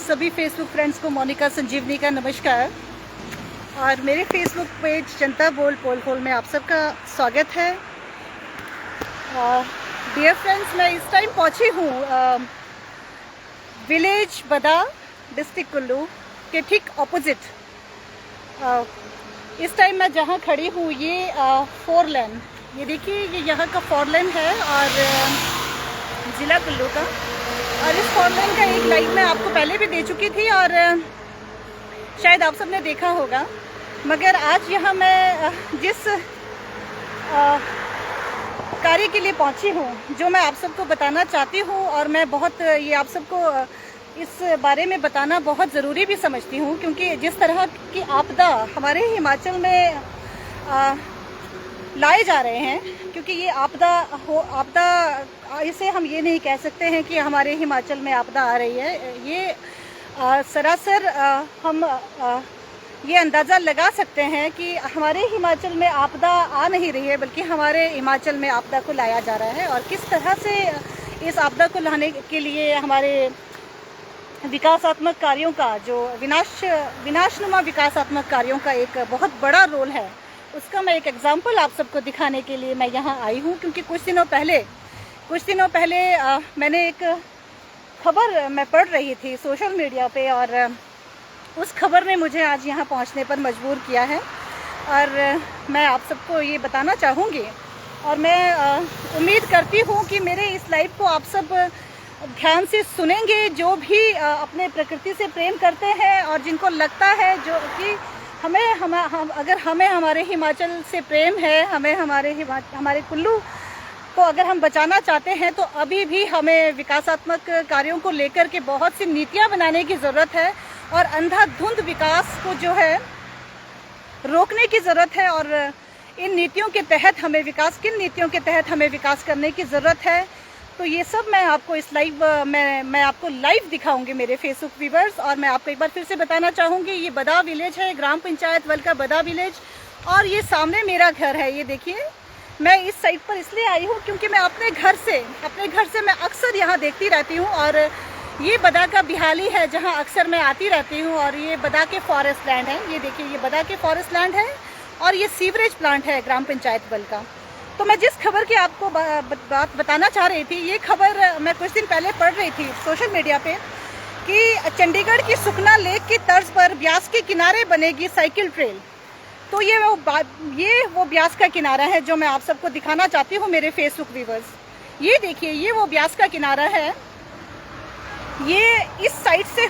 सभी Facebook friends को मोनिका संजीवनी का नमस्कार। और मेरे फेसबुक पेज जनता बोल पोल खोल में आप सबका स्वागत है। डियर फ्रेंड्स, मैं इस टाइम पहुंची हूँ विलेज बदा, डिस्ट्रिक्ट कुल्लू के ठीक ऑपोजिट। इस टाइम मैं जहाँ खड़ी हूँ ये 4 लेन, ये देखिए ये यहाँ का 4 लेन है और ज़िला कुल्लू का। और इस 4 लेन का एक लाइट मैं आपको पहले भी दे चुकी थी और शायद आप सबने देखा होगा, मगर आज यहाँ मैं जिस कार्य के लिए पहुँची हूँ, जो मैं आप सबको बताना चाहती हूँ और मैं बहुत ये आप सबको इस बारे में बताना बहुत ज़रूरी भी समझती हूँ, क्योंकि जिस तरह की आपदा हमारे हिमाचल में लाए जा रहे हैं, क्योंकि ये आपदा इसे हम ये नहीं कह सकते हैं कि हमारे हिमाचल में आपदा आ रही है। ये सरासर हम ये अंदाज़ा लगा सकते हैं कि हमारे हिमाचल में आपदा आ नहीं रही है, बल्कि हमारे हिमाचल में आपदा को लाया जा रहा है। और किस तरह से इस आपदा को लाने के लिए हमारे विकासात्मक कार्यों का, जो विनाशनुमा विकासात्मक कार्यों का एक बहुत बड़ा रोल है, उसका मैं एक एग्जाम्पल आप सबको दिखाने के लिए मैं यहाँ आई हूँ। क्योंकि कुछ दिनों पहले मैंने एक खबर मैं पढ़ रही थी सोशल मीडिया पे, और उस खबर ने मुझे आज यहाँ पहुँचने पर मजबूर किया है और मैं आप सबको ये बताना चाहूँगी। और मैं उम्मीद करती हूँ कि मेरे इस लाइव को आप सब ध्यान से सुनेंगे, जो भी अपने प्रकृति से प्रेम करते हैं और जिनको लगता है जो कि अगर हमें हमारे हिमाचल से प्रेम है, हमें हमारे कुल्लू को अगर हम बचाना चाहते हैं, तो अभी भी हमें विकासात्मक कार्यों को लेकर के बहुत सी नीतियां बनाने की ज़रूरत है और अंधाधुंध विकास को जो है रोकने की ज़रूरत है। और इन नीतियों के तहत किन नीतियों के तहत हमें विकास करने की ज़रूरत है, तो ये सब मैं आपको इस लाइव मैं आपको लाइव दिखाऊंगी मेरे फेसबुक व्यूवर्स। और मैं आपको एक बार फिर से बताना चाहूँगी, ये बदा विलेज है, ग्राम पंचायत वल का बदा विलेज, और ये सामने मेरा घर है। ये देखिए, मैं इस साइड पर इसलिए आई हूँ क्योंकि मैं अपने घर से मैं अक्सर यहाँ देखती रहती हूँ। और ये बदा का बिहाली है जहाँ अक्सर मैं आती रहती हूँ। और ये बदा के फॉरेस्ट लैंड है, ये देखिए ये बदा के फॉरेस्ट लैंड है और ये सीवरेज प्लांट है ग्राम पंचायत वल का। तो मैं जिस खबर की आपको बात बताना चाह रही थी, ये खबर मैं कुछ दिन पहले पढ़ रही थी सोशल मीडिया पे कि चंडीगढ़ की सुखना लेक की तर्ज पर ब्यास के किनारे बनेगी साइकिल ट्रेल। तो ये वो ब्यास का किनारा है जो मैं आप सबको दिखाना चाहती हूँ मेरे फेसबुक व्यूवर्स। ये देखिए, ये वो ब्यास का किनारा है। ये इस साइड से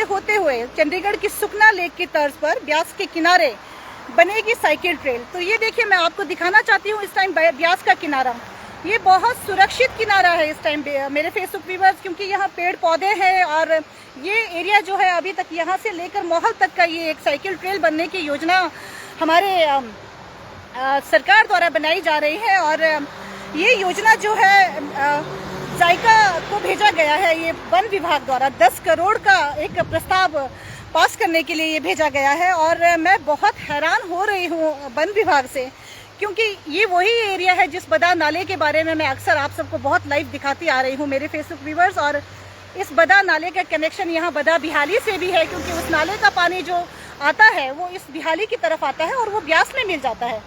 होते हुए चंडीगढ़ की सुखना लेक की तर्ज पर ब्यास के किनारे बनेगी साइकिल ट्रेल। तो ये देखिए, मैं आपको दिखाना चाहती हूँ इस टाइम ब्यास का किनारा। ये बहुत सुरक्षित किनारा है इस टाइम मेरे फेसबुक व्यूवर्स, क्योंकि यहाँ पेड़ पौधे हैं और ये एरिया जो है अभी तक यहाँ से लेकर मोहल तक का ये एक साइकिल ट्रेल बनने की योजना हमारे सरकार द्वारा बनाई जा रही है। और ये योजना जो है जायका को भेजा गया है, ये वन विभाग द्वारा 10 करोड़ का एक प्रस्ताव पास करने के लिए ये भेजा गया है। और मैं बहुत हैरान हो रही हूँ वन विभाग से, क्योंकि ये वही एरिया है जिस बदा नाले के बारे में मैं अक्सर आप सबको बहुत लाइव दिखाती आ रही हूँ मेरे फेसबुक व्यूवर्स। और इस बदा नाले का कनेक्शन यहाँ बदा बिहाली से भी है, क्योंकि उस नाले का पानी जो आता है वो इस बिहाली की तरफ आता है और वो ब्यास में मिल जाता है।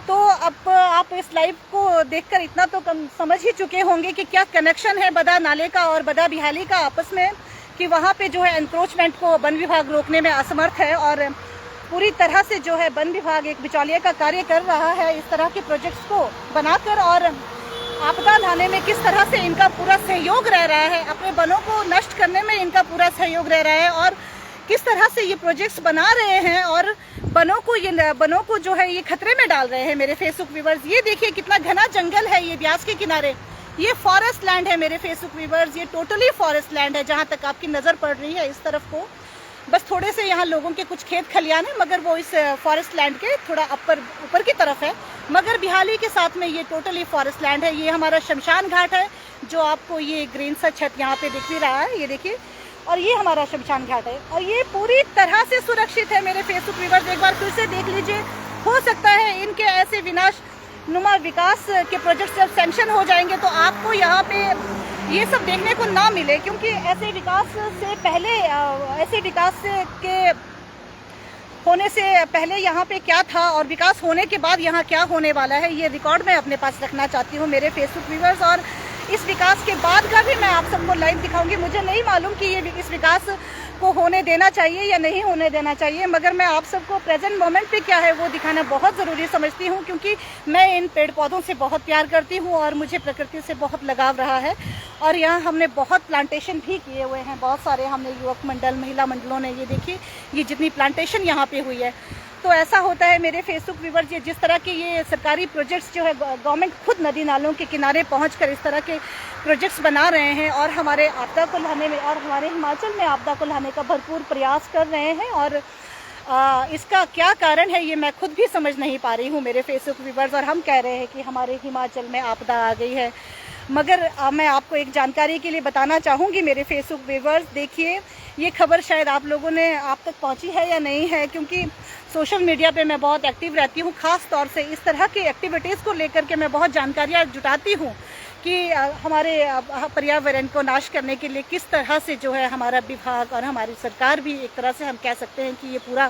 तो अब आप इस लाइव को देखकर इतना तो कम समझ ही चुके होंगे कि क्या कनेक्शन है बदा नाले का और बदा बिहाली का आपस में, कि वहाँ पे जो है एनक्रोचमेंट को वन विभाग रोकने में असमर्थ है। और पूरी तरह से जो है वन विभाग एक बिचौलिए का कार्य कर रहा है इस तरह के प्रोजेक्ट्स को बनाकर, और आपदा लाने में किस तरह से इनका पूरा सहयोग रह रहा है, अपने वनों को नष्ट करने में इनका पूरा सहयोग रह रहा है, और किस तरह से ये प्रोजेक्ट्स बना रहे हैं और वनों को जो है ये खतरे में डाल रहे हैं मेरे फेसबुक व्यूवर्स। ये देखिए कितना घना जंगल है ये ब्यास के किनारे। ये फॉरेस्ट लैंड है मेरे फेसबुक व्यूवर्स, ये टोटली फॉरेस्ट लैंड है जहाँ तक आपकी नज़र पड़ रही है इस तरफ को। बस थोड़े से यहाँ लोगों के कुछ खेत खलियान है, मगर वो इस फॉरेस्ट लैंड के थोड़ा ऊपर की तरफ है, मगर बिहाली के साथ में ये टोटली फॉरेस्ट लैंड है। ये हमारा शमशान घाट है, जो आपको ये ग्रीन सा छत यहाँ पे दिख भी रहा है, ये देखिए। और ये हमारा शमशान घाट है और ये पूरी तरह से सुरक्षित है मेरे फेसबुक व्यूवर्स। एक बार फिर से देख लीजिए, हो सकता है इनके ऐसे विनाश नुमा विकास के प्रोजेक्ट जब सैंक्शन हो जाएंगे तो आपको यहाँ पे ये सब देखने को ना मिले, क्योंकि ऐसे विकास से पहले, ऐसे विकास के होने से पहले यहाँ पे क्या था और विकास होने के बाद यहाँ क्या होने वाला है, ये रिकॉर्ड मैं अपने पास रखना चाहती हूँ मेरे फेसबुक व्यूवर्स। और इस विकास के बाद का भी मैं आप सबको लाइव दिखाऊंगी। मुझे नहीं मालूम कि ये इस विकास को होने देना चाहिए या नहीं होने देना चाहिए, मगर मैं आप सबको प्रेजेंट मोमेंट पे क्या है वो दिखाना बहुत ज़रूरी समझती हूँ, क्योंकि मैं इन पेड़ पौधों से बहुत प्यार करती हूँ और मुझे प्रकृति से बहुत लगाव रहा है। और यहाँ हमने बहुत प्लांटेशन भी किए हुए हैं, बहुत सारे हमने युवक मंडल, महिला मंडलों ने, ये देखिए ये जितनी प्लांटेशन यहाँ पे हुई है। तो ऐसा होता है मेरे फेसबुक व्यूवर्स, ये जिस तरह के ये सरकारी प्रोजेक्ट्स जो है गवर्नमेंट खुद नदी नालों के किनारे पहुंचकर इस तरह के प्रोजेक्ट्स बना रहे हैं और हमारे आपदा को लाने में और हमारे हिमाचल में आपदा को लाने का भरपूर प्रयास कर रहे हैं। और इसका क्या कारण है ये मैं खुद भी समझ नहीं पा रही हूँ मेरे फेसबुक व्यूवर्स। और हम कह रहे हैं कि हमारे हिमाचल में आपदा आ गई है, मगर मैं आपको एक जानकारी के लिए बताना चाहूँगी मेरे फेसबुक व्यूवर्स। देखिए ये खबर शायद आप लोगों ने आप तक पहुँची है या नहीं है, क्योंकि सोशल मीडिया पे मैं बहुत एक्टिव रहती हूँ। ख़ास तौर से इस तरह की एक्टिविटीज़ को लेकर के मैं बहुत जानकारियाँ जुटाती हूँ कि हमारे पर्यावरण को नाश करने के लिए किस तरह से जो है हमारा विभाग और हमारी सरकार भी, एक तरह से हम कह सकते हैं कि ये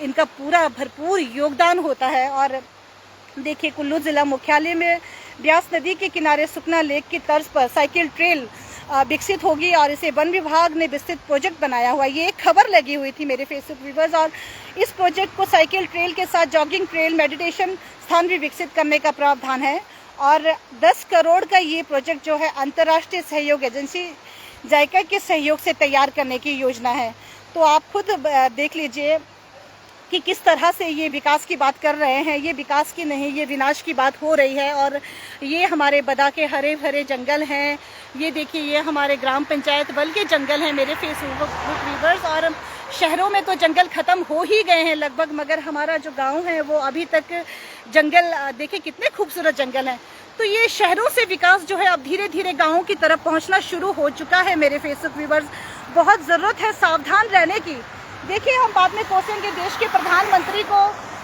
इनका पूरा भरपूर योगदान होता है। और देखिए कुल्लू ज़िला मुख्यालय में ब्यास नदी के किनारे सुखना लेक की तर्ज पर साइकिल ट्रेल विकसित होगी और इसे वन विभाग ने विस्तृत प्रोजेक्ट बनाया हुआ है। ये एक खबर लगी हुई थी मेरे फेसबुक व्यूवर्स। और इस प्रोजेक्ट को साइकिल ट्रेल के साथ जॉगिंग ट्रेल, मेडिटेशन स्थान भी विकसित करने का प्रावधान है। और 10 करोड़ का ये प्रोजेक्ट जो है अंतर्राष्ट्रीय सहयोग एजेंसी जायका के सहयोग से तैयार करने की योजना है। तो आप खुद देख लीजिए कि किस तरह से ये विकास की बात कर रहे हैं। ये विकास की नहीं, ये विनाश की बात हो रही है। और ये हमारे बदा के हरे भरे जंगल हैं, ये देखिए ये हमारे ग्राम पंचायत बल के जंगल हैं मेरे फेसबुक व्यूवर्स। और शहरों में तो जंगल ख़त्म हो ही गए हैं लगभग, मगर हमारा जो गांव है वो अभी तक जंगल, देखिए कितने खूबसूरत जंगल हैं। तो ये शहरों से विकास जो है अब धीरे धीरे गाँवों की तरफ पहुँचना शुरू हो चुका है मेरे फेसबुक व्यूवर्स। बहुत ज़रूरत है सावधान रहने की। देखिए हम बाद में कोसेंगे देश के प्रधानमंत्री को,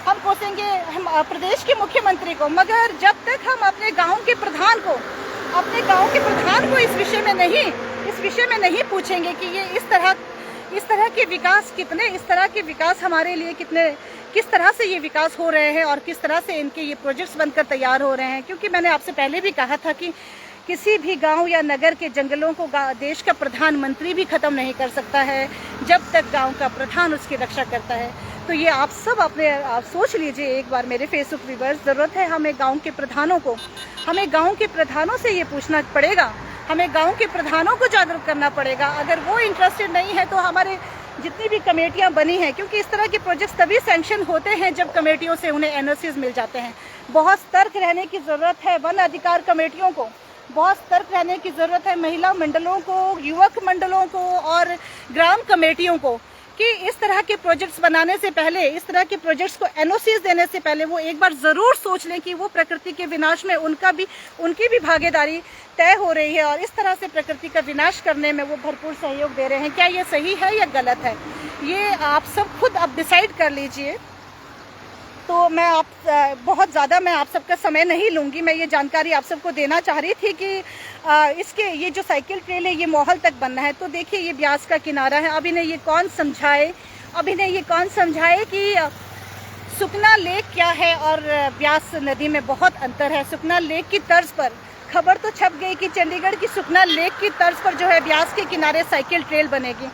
हम कोसेंगे हम प्रदेश के मुख्यमंत्री को, मगर जब तक हम अपने गांव के प्रधान को इस विषय में नहीं पूछेंगे कि ये इस तरह के विकास इस तरह के विकास हमारे लिए किस तरह से ये विकास हो रहे हैं और किस तरह से इनके ये प्रोजेक्ट्स बनकर तैयार हो रहे हैं। क्योंकि मैंने आपसे पहले भी कहा था कि किसी भी गांव या नगर के जंगलों को देश का प्रधानमंत्री भी ख़त्म नहीं कर सकता है जब तक गांव का प्रधान उसकी रक्षा करता है। तो ये आप सब आप सोच लीजिए एक बार मेरे फेसबुक व्यूवर्स। ज़रूरत है हमें गांव के प्रधानों से ये पूछना पड़ेगा, हमें गांव के प्रधानों को जागरूक करना पड़ेगा। अगर वो इंटरेस्टेड नहीं है तो हमारे जितनी भी कमेटियां बनी हैं, क्योंकि इस तरह के प्रोजेक्ट्स तभी सैंक्शन होते हैं जब कमेटियों से उन्हें एनओसीज मिल जाते हैं। बहुत सतर्क रहने की ज़रूरत है वन अधिकार कमेटियों को, बहुत सतर्क रहने की ज़रूरत है महिला मंडलों को, युवक मंडलों को और ग्राम कमेटियों को कि इस तरह के प्रोजेक्ट्स बनाने से पहले, इस तरह के प्रोजेक्ट्स को एनओसीज देने से पहले वो एक बार ज़रूर सोच लें कि वो प्रकृति के विनाश में उनकी भी भागीदारी तय हो रही है और इस तरह से प्रकृति का विनाश करने में वो भरपूर सहयोग दे रहे हैं। क्या ये सही है या गलत है, ये आप सब खुद अब डिसाइड कर लीजिए। तो मैं बहुत ज़्यादा मैं आप सबका समय नहीं लूँगी। मैं ये जानकारी आप सबको देना चाह रही थी कि इसके ये जो साइकिल ट्रेल है ये मोहल तक बनना है। तो देखिए ये ब्यास का किनारा है। अभी ये कौन समझाए कि सुखना लेक क्या है और ब्यास नदी में बहुत अंतर है। सुखना लेक की तर्ज पर खबर तो छप गई कि चंडीगढ़ की सुखना लेक की तर्ज पर जो है ब्यास के किनारे साइकिल ट्रेल बनेगी।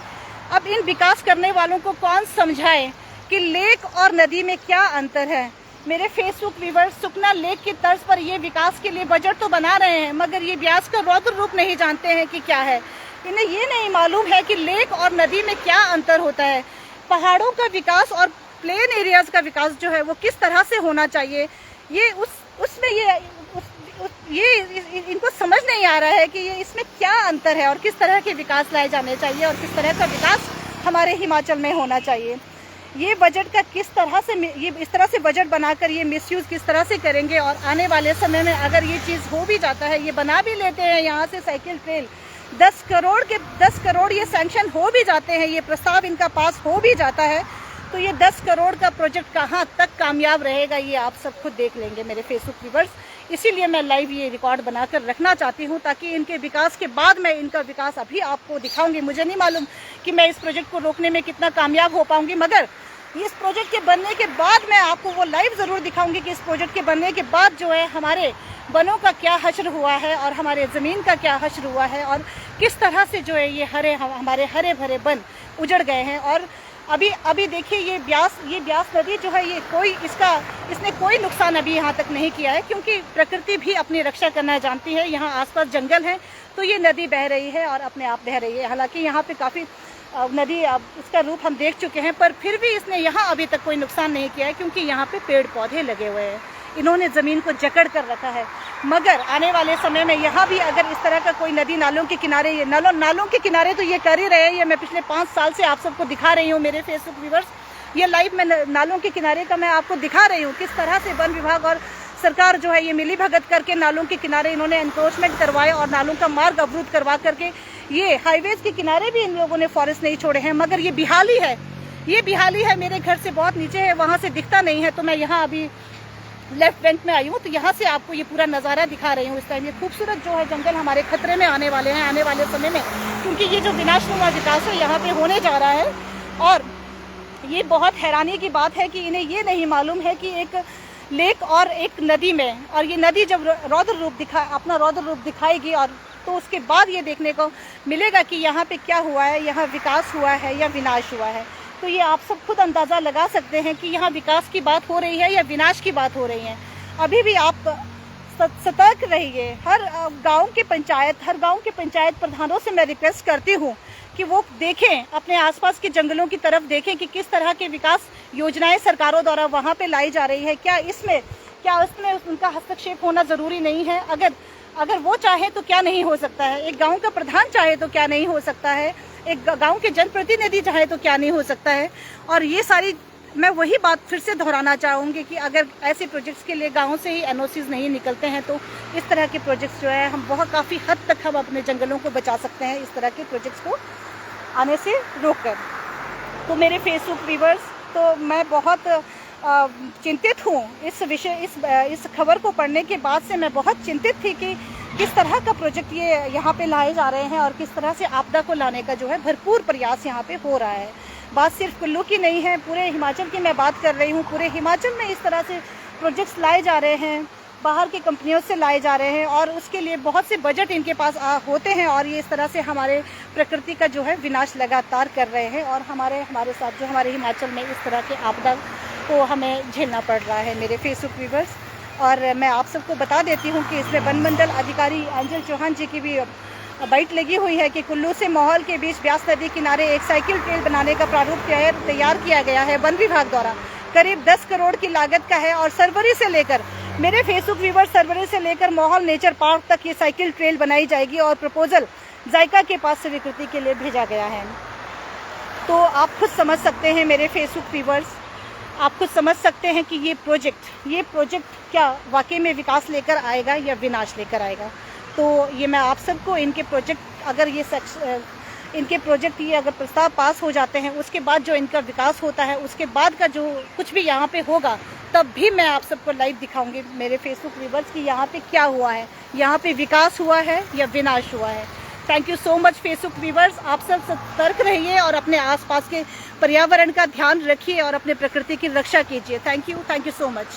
अब इन विकास करने वालों को कौन समझाए कि लेक और नदी में क्या अंतर है। मेरे फेसबुक व्यूवर्स, सुखना लेक की तर्ज पर ये विकास के लिए बजट तो बना रहे हैं, मगर ये ब्यास का रौद्र रूप नहीं जानते हैं कि क्या है। इन्हें ये नहीं मालूम है कि लेक और नदी में क्या अंतर होता है। पहाड़ों का विकास और प्लेन एरियाज का विकास जो है वो किस तरह से होना चाहिए, ये इनको समझ नहीं आ रहा है कि ये इसमें क्या अंतर है और किस तरह के विकास लाए जाने चाहिए और किस तरह का विकास हमारे हिमाचल में होना चाहिए। ये बजट का किस तरह से ये इस तरह से बजट बनाकर ये मिसयूज़ किस तरह से करेंगे। और आने वाले समय में अगर ये चीज़ हो भी जाता है, ये बना भी लेते हैं यहाँ से साइकिल ट्रेल, 10 करोड़ ये सैंक्शन हो भी जाते हैं, ये प्रस्ताव इनका पास हो भी जाता है, तो ये 10 करोड़ का प्रोजेक्ट कहाँ तक कामयाब रहेगा ये आप सब खुद देख लेंगे मेरे फेसबुक व्यूवर्स। इसीलिए मैं लाइव ये रिकॉर्ड बनाकर रखना चाहती हूँ, ताकि इनके विकास के बाद मैं इनका विकास अभी आपको दिखाऊंगी। मुझे नहीं मालूम कि मैं इस प्रोजेक्ट को रोकने में कितना कामयाब हो पाऊंगी, मगर इस प्रोजेक्ट के बनने के बाद मैं आपको वो लाइव ज़रूर दिखाऊंगी कि इस प्रोजेक्ट के बनने के बाद जो है हमारे वनों का क्या हश्र हुआ है और हमारे ज़मीन का क्या हश्र हुआ है, और किस तरह से जो है ये हमारे हरे भरे वन उजड़ गए हैं। और अभी देखिए ये ब्यास नदी जो है, ये इसने कोई नुकसान अभी यहाँ तक नहीं किया है, क्योंकि प्रकृति भी अपनी रक्षा करना जानती है। यहाँ आसपास जंगल है तो ये नदी बह रही है और अपने आप बह रही है। हालांकि यहाँ पे काफ़ी नदी अब इसका रूप हम देख चुके हैं, पर फिर भी इसने यहाँ अभी तक कोई नुकसान नहीं किया है, क्योंकि यहाँ पे पेड़ पौधे लगे हुए हैं। इन्होंने ज़मीन को जकड़ कर रखा है। मगर आने वाले समय में यहाँ भी अगर इस तरह का कोई नदी नालों के किनारे, ये नालों के किनारे तो ये कर ही रहे हैं। ये मैं पिछले 5 साल से आप सबको दिखा रही हूँ मेरे फेसबुक व्यूवर्स। ये लाइव में नालों के किनारे का मैं आपको दिखा रही हूँ, किस तरह से वन विभाग और सरकार जो है ये मिली भगत करके नालों के किनारे इन्होंने एनक्रोचमेंट करवाए और नालों का मार्ग अवरुद्ध करवा करके ये हाईवेज के किनारे भी इन लोगों ने फॉरेस्ट नहीं छोड़े हैं। मगर ये बिहाली है, मेरे घर से बहुत नीचे है, वहाँ से दिखता नहीं है। तो मैं यहाँ अभी लेफ्ट बैंक में आई हूँ, तो यहाँ से आपको ये पूरा नज़ारा दिखा रही हूँ। इस टाइम ये खूबसूरत जो है जंगल हमारे खतरे में आने वाले हैं आने वाले समय में, क्योंकि ये जो विनाशनुमा विकास है यहाँ पे होने जा रहा है। और ये बहुत हैरानी की बात है कि इन्हें ये नहीं मालूम है कि एक लेक और एक नदी में, और ये नदी जब अपना रौद्र रूप दिखाएगी, और तो उसके बाद ये देखने को मिलेगा कि यहाँ पे क्या हुआ है, यहाँ विकास हुआ है या विनाश हुआ है। तो ये आप सब खुद अंदाज़ा लगा सकते हैं कि यहाँ विकास की बात हो रही है या विनाश की बात हो रही है। अभी भी आप सतर्क रहिए। हर गांव के पंचायत प्रधानों से मैं रिक्वेस्ट करती हूँ कि वो देखें, अपने आसपास के जंगलों की तरफ देखें कि किस तरह के विकास योजनाएं सरकारों द्वारा वहाँ पे लाई जा रही है। क्या उसमें उनका हस्तक्षेप होना ज़रूरी नहीं है? अगर वो चाहे तो क्या नहीं हो सकता है? एक गांव का प्रधान चाहे तो क्या नहीं हो सकता है? एक गांव के जनप्रतिनिधि चाहे तो क्या नहीं हो सकता है? और ये सारी मैं वही बात फिर से दोहराना चाहूँगी कि अगर ऐसे प्रोजेक्ट्स के लिए गाँव से ही एनओसीज नहीं निकलते हैं, तो इस तरह के प्रोजेक्ट्स जो है हम काफ़ी हद तक हम अपने जंगलों को बचा सकते हैं इस तरह के प्रोजेक्ट्स को आने से रोककर। तो मेरे फेसबुक व्यूवर्स, तो मैं बहुत चिंतित हूँ इस खबर को पढ़ने के बाद से। मैं बहुत चिंतित थी कि किस तरह का प्रोजेक्ट ये यहाँ पे लाए जा रहे हैं और किस तरह से आपदा को लाने का जो है भरपूर प्रयास यहाँ पे हो रहा है। बात सिर्फ कुल्लू की नहीं है, पूरे हिमाचल की मैं बात कर रही हूँ। पूरे हिमाचल में इस तरह से प्रोजेक्ट्स लाए जा रहे हैं, बाहर की कंपनियों से लाए जा रहे हैं, और उसके लिए बहुत से बजट इनके पास होते हैं, और ये इस तरह से हमारे प्रकृति का जो है विनाश लगातार कर रहे हैं। और हमारे साथ जो हमारे हिमाचल में इस तरह के आपदा को हमें झेलना पड़ रहा है मेरे फेसबुक व्यूवर्स। और मैं आप सबको बता देती हूँ कि इसमें वन मंडल अधिकारी अंजल चौहान जी की भी बाइट लगी हुई है कि कुल्लू से माहौल के बीच ब्यास नदी किनारे एक साइकिल ट्रेल बनाने का प्रारूप तैयार किया गया है वन विभाग द्वारा। करीब 10 करोड़ की लागत का है, और सरवरी से लेकर मेरे फेसबुक व्यूवर सरवरी से लेकर माहौल नेचर पार्क तक ये साइकिल ट्रेल बनाई जाएगी, और प्रपोजल जायका के पास स्वीकृति के लिए भेजा गया है। तो आप खुद समझ सकते हैं मेरे फेसबुक व्यूवर्स, आप खुद समझ सकते हैं कि ये प्रोजेक्ट क्या वाकई में विकास लेकर आएगा या विनाश लेकर आएगा। तो ये मैं आप सबको इनके प्रोजेक्ट ये अगर प्रस्ताव पास हो जाते हैं, उसके बाद जो इनका विकास होता है, उसके बाद का जो कुछ भी यहाँ पे होगा, तब भी मैं आप सबको लाइव दिखाऊंगी मेरे फेसबुक व्यूवर्स कि यहाँ पे क्या हुआ है, यहाँ पे विकास हुआ है या विनाश हुआ है। Thank you so much Facebook viewers. आप सब सतर्क रहिए और अपने आसपास के पर्यावरण का ध्यान रखिए और अपने प्रकृति की रक्षा कीजिए। Thank you so much.